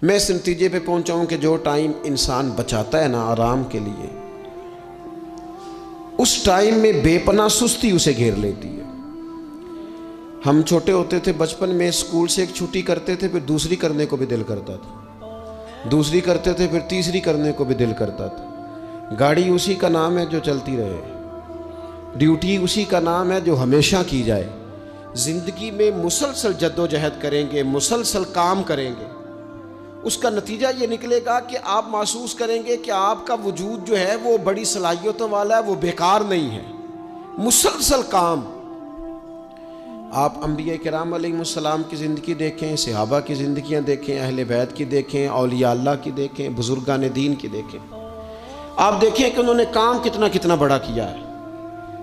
मैं इस नतीजे पे पहुंचा हूं कि जो टाइम इंसान बचाता है ना आराम के लिए, उस टाइम में बेपनाह सुस्ती उसे घेर लेती है। हम छोटे होते थे बचपन में, स्कूल से एक छुट्टी करते थे, फिर दूसरी करने को भी दिल करता था, दूसरी करते थे, फिर तीसरी करने को भी दिल करता था। गाड़ी उसी का नाम है जो चलती रहे, ड्यूटी उसी का नाम है जो हमेशा की जाए। ज़िंदगी में मुसलसल जद्दोजहद करेंगे, मुसलसल काम करेंगे, उसका नतीजा ये निकलेगा कि आप महसूस करेंगे कि आपका वजूद जो है वो बड़ी सलाहियतों वाला है, वो बेकार नहीं है। मुसलसल काम। आप अंबिया किराम अलैहिमुस्सलाम की ज़िंदगी देखें, सहाबा की ज़िंदगियाँ देखें, अहले बैत की देखें, औलिया अल्लाह की देखें, बुजुर्गान दीन की देखें, आप देखें कि उन्होंने काम कितना कितना बड़ा किया है।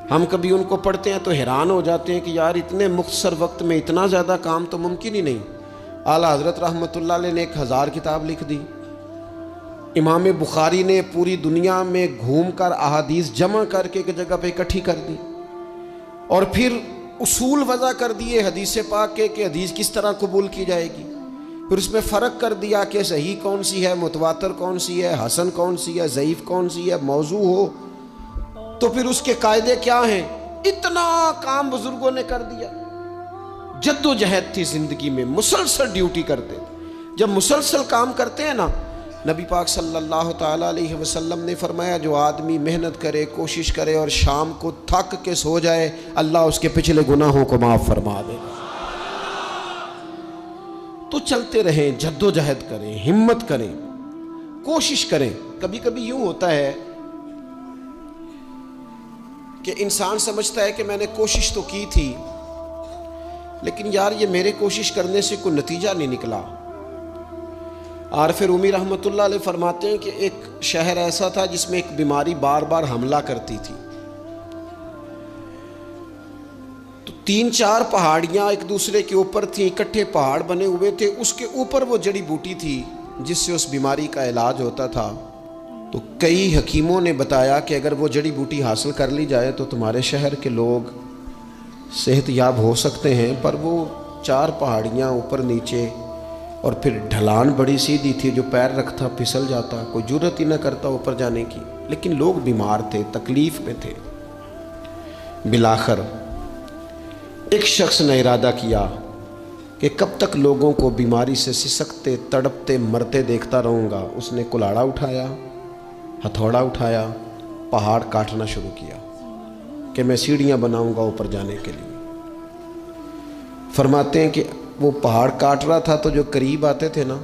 हम कभी उनको पढ़ते हैं तो हैरान हो जाते हैं कि यार इतने मुख्तसर वक्त में इतना ज़्यादा काम तो मुमकिन ही नहीं। आला हज़रत रहमतुल्लाह अलैह ने 1000 किताब लिख दी। इमाम बुखारी ने पूरी दुनिया में घूमकर अहादीस जमा करके एक जगह पे इकट्ठी कर दी और फिर उसूल वज़ा कर दिए हदीस पाक के कि हदीस किस तरह कबूल की जाएगी। फिर उसमें फ़र्क कर दिया कि सही कौन सी है, मुतवातर कौन सी है, हसन कौन सी है, ज़ईफ़ कौन सी है, मौजू हो तो फिर उसके कायदे क्या हैं। इतना काम बुजुर्गों ने कर दिया। जद्दोजहद थी ज़िंदगी में, मुसलसल ड्यूटी करते थे। जब मुसलसल काम करते हैं ना, नबी पाक सल्लल्लाहु ताला अलैहि वसल्लम ने फरमाया जो आदमी मेहनत करे, कोशिश करे और शाम को थक के सो जाए, अल्लाह उसके पिछले गुनाहों को माफ़ फरमा देगा। तो चलते रहें, जद्दोजहद करें, हिम्मत करें, कोशिश करें। कभी कभी यूं होता है कि इंसान समझता है कि मैंने कोशिश तो की थी, लेकिन यार ये मेरे कोशिश करने से कोई नतीजा नहीं निकला। आरिफ रूमी रहमतुल्लाह अलैह फरमाते हैं कि एक शहर ऐसा था जिसमें एक बीमारी बार बार हमला करती थी। तो 3-4 पहाड़ियाँ एक दूसरे के ऊपर थी, इकट्ठे पहाड़ बने हुए थे, उसके ऊपर वो जड़ी बूटी थी जिससे उस बीमारी का इलाज होता था। तो कई हकीमों ने बताया कि अगर वो जड़ी बूटी हासिल कर ली जाए तो तुम्हारे शहर के लोग सेहतयाब हो सकते हैं। पर वो 4 पहाड़ियाँ ऊपर नीचे और फिर ढलान बड़ी सीधी थी, जो पैर रखता फिसल जाता, कोई जुर्रत ही न करता ऊपर जाने की। लेकिन लोग बीमार थे, तकलीफ़ में थे। बिलाखर एक शख्स ने इरादा किया कि कब तक लोगों को बीमारी से सिसकते, तड़पते, मरते देखता रहूँगा। उसने कुल्हाड़ा उठाया, हथौड़ा उठाया, पहाड़ काटना शुरू किया कि मैं सीढ़ियाँ बनाऊँगा ऊपर जाने के लिए। फरमाते हैं कि वो पहाड़ काट रहा था तो जो करीब आते थे ना,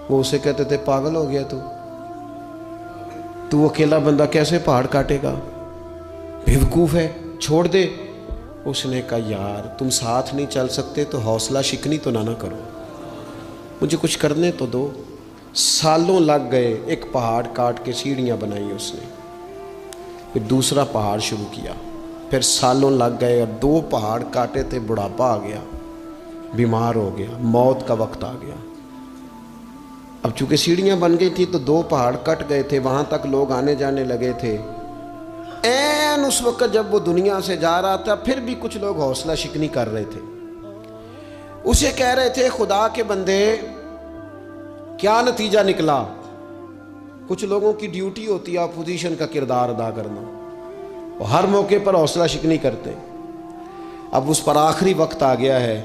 वो उसे कहते थे पागल हो गया तू वो अकेला बंदा कैसे पहाड़ काटेगा, बेवकूफ़ है, छोड़ दे। उसने कहा यार तुम साथ नहीं चल सकते तो हौसला शिकनी तो ना करो, मुझे कुछ करने तो दो। सालों लग गए, एक पहाड़ काट के सीढ़ियाँ बनाई उसने, फिर दूसरा पहाड़ शुरू किया, फिर सालों लग गए और 2 पहाड़ काटे थे, बुढ़ापा आ गया, बीमार हो गया, मौत का वक्त आ गया। अब चूंकि सीढ़ियाँ बन गई थी तो 2 पहाड़ कट गए थे, वहाँ तक लोग आने जाने लगे थे। ऐन उस वक्त जब वो दुनिया से जा रहा था, फिर भी कुछ लोग हौसला शिकनी कर रहे थे। उसे कह रहे थे खुदा के बंदे क्या नतीजा निकला। कुछ लोगों की ड्यूटी होती है अपोजिशन का किरदार अदा करना, वो हर मौके पर हौसला शिकनी करते। अब उस पर आखिरी वक्त आ गया है,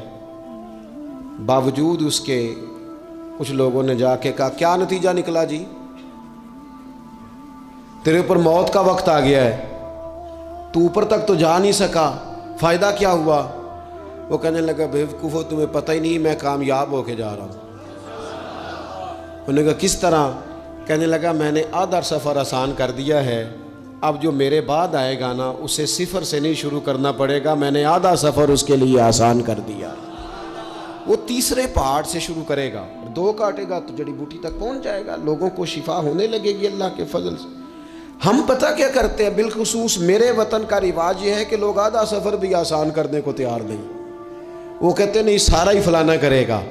बावजूद उसके कुछ लोगों ने जाके कहा क्या नतीजा निकला जी, तेरे ऊपर मौत का वक्त आ गया है, तू ऊपर तक तो जा नहीं सका, फ़ायदा क्या हुआ। वो कहने लगा बेवकूफ़ो तुम्हें पता ही नहीं मैं कामयाब होके जा रहा हूँ। उन्होंने कहा किस तरह। कहने लगा मैंने आधा सफ़र आसान कर दिया है, अब जो मेरे बाद आएगा ना उसे सिफर से नहीं शुरू करना पड़ेगा, मैंने आधा सफ़र उसके लिए आसान कर दिया। वो तीसरे पहाड़ से शुरू करेगा, 2 काटेगा तो जड़ी बूटी तक पहुंच जाएगा, लोगों को शिफा होने लगेगी अल्लाह के फजल से। हम पता क्या करते हैं, बिलखुसूस मेरे वतन का रिवाज ये है कि लोग आधा सफ़र भी आसान करने को तैयार नहीं। वो कहते नहीं सारा ही फलाना करेगा।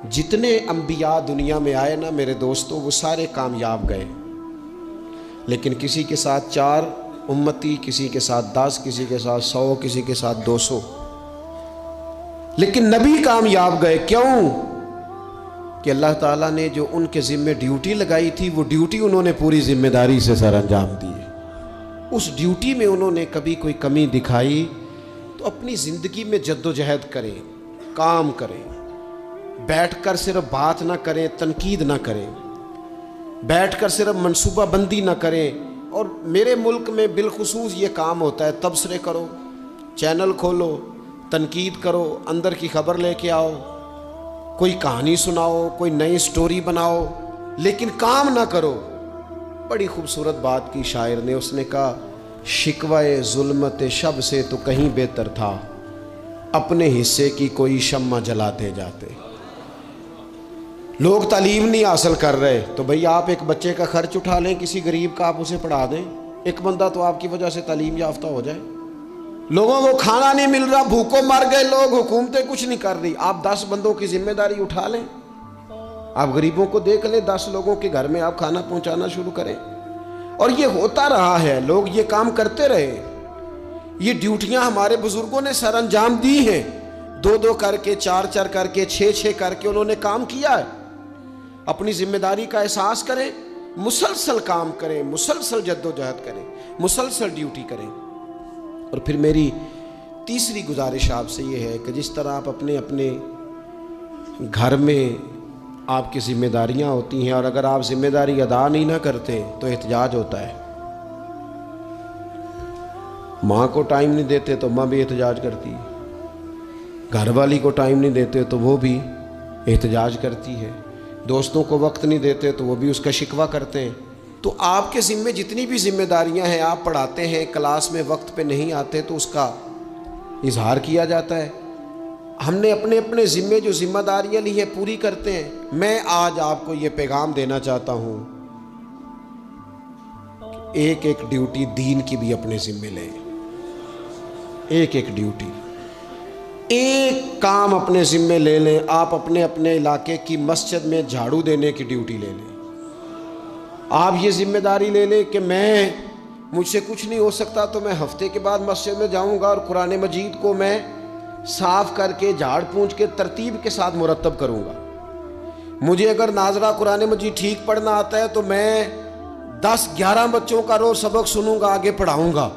जितने अंबिया दुनिया में आए ना मेरे दोस्तों, वो सारे कामयाब गए, लेकिन किसी के साथ 4 उम्मती, किसी के साथ 10, किसी के साथ 100, किसी के साथ 200, लेकिन नबी कामयाब गए। क्यों? कि अल्लाह ताला ने जो उनके ज़िम्मे ड्यूटी लगाई थी वो ड्यूटी उन्होंने पूरी जिम्मेदारी से सर अंजाम दी। उस ड्यूटी में उन्होंने कभी कोई कमी दिखाई तो अपनी ज़िंदगी में जद्दोजहद करें, काम करें, बैठकर सिर्फ बात ना करें, तनकीद ना करें, बैठकर सिर्फ मनसूबाबंदी ना करें। और मेरे मुल्क में बिलखुसूस ये काम होता है, तबसरे करो, चैनल खोलो, तनकीद करो, अंदर की खबर लेके आओ, कोई कहानी सुनाओ, कोई नई स्टोरी बनाओ, लेकिन काम ना करो। बड़ी खूबसूरत बात की शायर ने, उसने कहा शिकवाए जुल्मत शब से तो कहीं बेहतर था, अपने हिस्से की कोई शम्मा जलाते जाते। लोग तालीम नहीं हासिल कर रहे तो भाई आप एक बच्चे का खर्च उठा लें, किसी गरीब का आप उसे पढ़ा दें, एक बंदा तो आपकी वजह से तालीम याफ्ता हो जाए। लोगों को खाना नहीं मिल रहा, भूखों मर गए लोग, हुकूमतें कुछ नहीं कर रही, आप 10 बंदों की जिम्मेदारी उठा लें, आप गरीबों को देख लें, 10 लोगों के घर में आप खाना पहुंचाना शुरू करें। और ये होता रहा है, लोग ये काम करते रहे, ये ड्यूटियां हमारे बुजुर्गों ने सर अंजाम दी हैं, 2-2 करके, 4-4 करके, 6-6 करके उन्होंने काम किया है। अपनी जिम्मेदारी का एहसास करें, मुसलसल काम करें, मुसलसल जद्दोजहद करें, मुसलसल ड्यूटी करें। और फिर मेरी तीसरी गुजारिश आपसे ये है कि जिस तरह आप अपने अपने घर में आपकी जिम्मेदारियां होती हैं और अगर आप जिम्मेदारी अदा नहीं ना करते तो एहतजाज होता है। माँ को टाइम नहीं देते तो माँ भी एहतजाज करती है, घर वाली को टाइम नहीं देते तो वो भी एहतजाज करती है, दोस्तों को वक्त नहीं देते तो वो भी उसका शिकवा करते हैं। तो आपके ज़िम्मे जितनी भी जिम्मेदारियां हैं, आप पढ़ाते हैं, क्लास में वक्त पे नहीं आते तो उसका इजहार किया जाता है। हमने अपने अपने ज़िम्मे जो जिम्मेदारियां ली है पूरी करते हैं। मैं आज आपको ये पैगाम देना चाहता हूँ, एक एक ड्यूटी दीन की भी अपने ज़िम्मे लें, एक एक ड्यूटी, एक काम अपने ज़िम्मे ले लें। आप अपने अपने इलाके की मस्जिद में झाड़ू देने की ड्यूटी ले लें। आप ये जिम्मेदारी ले लें कि मुझसे कुछ नहीं हो सकता तो मैं हफ्ते के बाद मस्जिद में जाऊंगा और कुरान मजीद को मैं साफ़ करके, झाड़ पूंछ के, तरतीब के साथ मुरतब करूंगा। मुझे अगर नाजरा कुरान मजीद ठीक पढ़ना आता है तो मैं 10-11 बच्चों का रोज़ सबक सुनूंगा, आगे पढ़ाऊंगा।